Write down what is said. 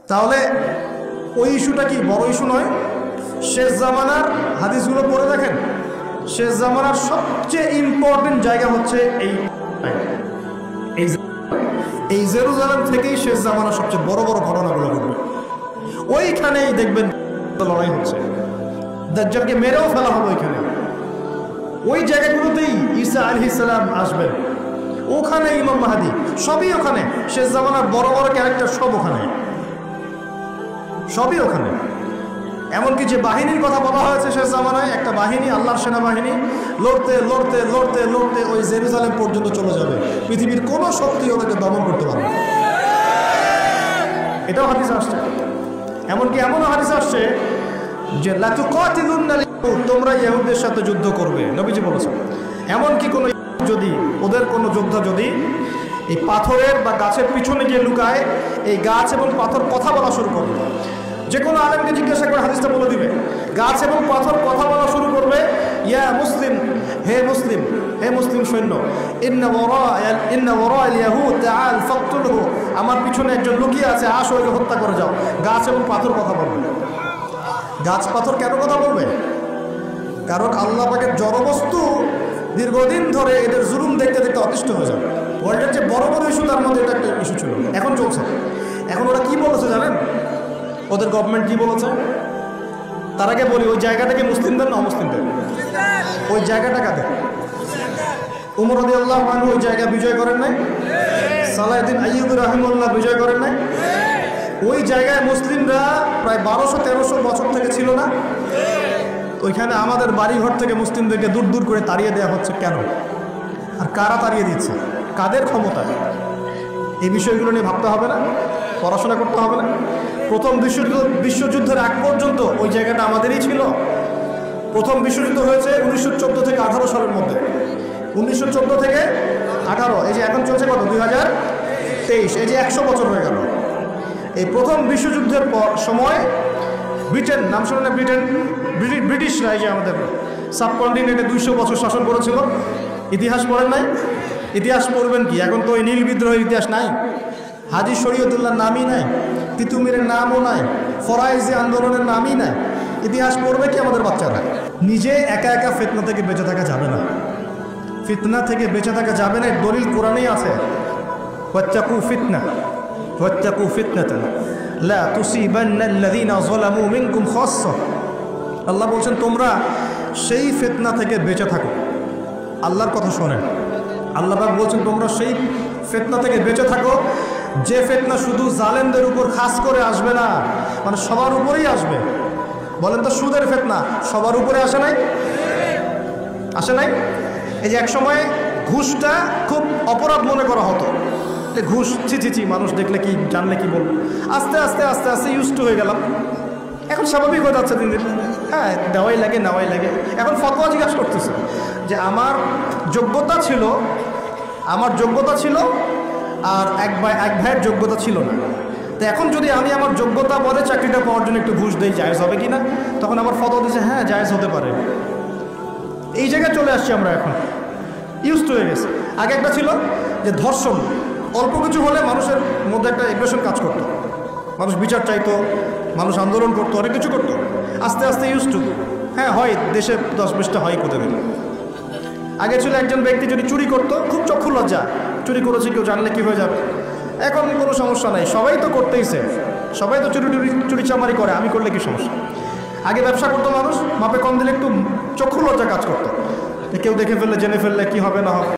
তাহলে ওই ইস্যুটা কি বড় ইস্যু নয়? শেষ জামানার হাদিসগুলো পড়ে দেখেন, শেষ জামানার সবচেয়ে ইম্পর্টেন্ট জায়গা হচ্ছে এই জেরুজালেম থেকেই শেষ জামানার সবচেয়ে বড় বড় ঘটনাগুলো ঘটবে। ওইখানেই দেখবেন লড়াই হচ্ছে, দাজ্জালকে মেরেও ফেলা হবে ওইখানে। ওই জায়গাগুলোতেই ঈসা আলাইহিস সালাম আসবেন, ওখানে ইমাম মাহদী, সবই ওখানে। শেষ জামানার বড় বড় ক্যারেক্টার সব ওখানে, সবই ওখানে। এমনকি যে বাহিনীর কথা বলা হয়েছে শেষ জামানায়, একটা বাহিনী, আল্লাহর সেনাবাহিনী লড়তে লড়তে লড়তে লড়তে ওই জেরুজালেম পর্যন্ত চলে যাবে। পৃথিবীর কোনো শক্তি ওদেরকে দমন করতে পারবে না। এটাও হাদিস আসছে। এমনকি এমনও হাদিস আসছে যে তোমরা ইহুদদের সাথে যুদ্ধ করবে, নবীজি বলেছেন। এমনকি কোনো যদি ওদের কোনো যোদ্ধা যদি এই পাথরের বা গাছের পিছনে গিয়ে লুকায়, এই গাছ এবং পাথর কথা বলা শুরু করবে, যে কোনো আলেমকে জিজ্ঞাসা করে হাদিসটা বলে দিবে, গাছ এবং পাথর কথা বলা শুরু করবে, ইয়া মুসলিম, হে মুসলিম, হে মুসলিম সৈন্য, ইন্না ওয়ারা'আল ইয়াহুদ তাআল ফাকতুলহু, আমার পিছনে একজন লুকিয়ে আছে, আসো ওকে হত্যা করে যাও। গাছ এবং পাথর কথা বলবে। গাছ পাথর কেন কথা বলবে? কারণ আল্লাহ পাকের জড়বস্তু দীর্ঘদিন ধরে এদের জুলুম দেখতে দেখতে অতিষ্ঠ হয়ে যাবে। ওয়ার্ল্ডের যে বড় বড় ইস্যু, তার মধ্যে এটা একটা ইস্যু ছিল, এখন চলছে। এখন ওরা কি বলেছে জানেন? ওদের গভর্নমেন্ট কি বলেছে? তার আগে বলি, ওই জায়গাটাকে মুসলিমদের না অমুসলিমদের? ওই জায়গাটা কাদের? উমর রাদিয়াল্লাহু আনহু ওই জায়গা বিজয় করেন নাই? সালাহউদ্দিন আইয়ুবী রাহিমাহুল্লাহ বিজয় করেন নাই? ওই জায়গায় মুসলিমরা প্রায় 1200-1300 বছর থেকে ছিল না? ওইখানে আমাদের বাড়িঘর থেকে মুসলিমদেরকে দূর দূর করে তাড়িয়ে দেওয়া হচ্ছে কেন? আর কারা তাড়িয়ে দিচ্ছে? কাদের ক্ষমতায়? এই বিষয়গুলো নিয়ে ভাবতে হবে না? পড়াশোনা করতে হবে না? প্রথম বিশ্বযুদ্ধের আগ পর্যন্ত ওই জায়গাটা আমাদেরই ছিল। প্রথম বিশ্বযুদ্ধ হয়েছে 1914 থেকে 18 সালের মধ্যে। 1914 থেকে 18, এই যে এখন চলছে কত, 2023, এই যে 100 বছর হয়ে গেল। এই প্রথম বিশ্বযুদ্ধের সময় ব্রিটেন, নাম শুনে না? ব্রিটিশরা এই যে আমাদের সাবকন্টিনেন্টে 200 বছর শাসন করেছিল। ইতিহাস পড়েন নাই? ইতিহাস পড়বেন কি? এখন তো ওই নীল বিদ্রোহের ইতিহাস নাই, হাজী শরীয়তুল্লাহর নামই নাই, তিতুমিরের নামও নাই, ফরাইজি আন্দোলনের নামই নাই। ইতিহাস পড়বে কি আমাদের বাচ্চারা? নিজে একা একা ফিতনা থেকে বেঁচে থাকা যাবে না। ফিতনা থেকে বেঁচে থাকা যাবে না, দলিল কোরআনেই আছে, ওয়াত্তাকু ফিতনা, ওয়াত্তাকু ফিতনাতান লা তুসিবান্নাল্লাযীনা যালামু মিনকুম খাসসা। আল্লাহ বলছেন তোমরা সেই ফিতনা থেকে বেঁচে থাকো। আল্লাহর কথা শোনেন, আল্লাহ পাক বলছেন তোমরা সেই ফিতনা থেকে বেঁচে থাকো, যে ফিতনা শুধু জালেমদের উপর খাস করে আসবে না, মানে সবার উপরেই আসবে। বলেন তো, সুদের ফিতনা সবার উপরে আসে নাই? আসে নাই? এই যে এক সময় ঘুষটা খুব অপরাধ মনে করা হতো, ঘুষ ছি, মানুষ দেখলে কি, জানলে কি বলবো। আস্তে আস্তে আস্তে আস্তে ইউজ টু হয়ে গেলাম, এখন স্বাভাবিক হয়ে যাচ্ছে দিন দিন। হ্যাঁ, দেওয়াই লাগে, নেওয়াই লাগে। এখন ফতোয়া জিজ্ঞাসা করতেছে যে আমার যোগ্যতা ছিল আর এক ভাইয়ের যোগ্যতা ছিল না, তো এখন যদি আমি আমার যোগ্যতা বলে চাকরিটা পাওয়ার জন্য একটু ঘুষ দেই, জায়েজ হবে কি না? তখন আমার ফতোয়া দিচ্ছে হ্যাঁ জায়েজ হতে পারে। এই জায়গায় চলে আসছি আমরা, এখন ইউজ টু হয়ে গেছে। আগে একটা ছিল যে ধর্ষণ, অল্প কিছু হলে মানুষের মধ্যে একটা এগ্রেশন কাজ করতো, মানুষ বিচার চাইতো, মানুষ আন্দোলন করতো, অনেক কিছু করতো। আস্তে আস্তে ইউজ টু, হ্যাঁ হয়, দেশে 10-20টা হয় কোথায়। আগে ছিল একজন ব্যক্তি যদি চুরি করতো, খুব চক্ষু লজ্জা, চুরি করেছে কেউ জানলে কী হয়ে যাবে। এখন কোনো সমস্যা নাই, সবাই তো করতেইছে, সবাই তো চুরি চামারি করে, আমি করলে কি সমস্যা? আগে ব্যবসা করতো মানুষ, মাপে কম দিলে একটু চক্ষু লজ্জা কাজ করতো, কেউ দেখে ফেললে, জেনে ফেললে কি হবে না হবে।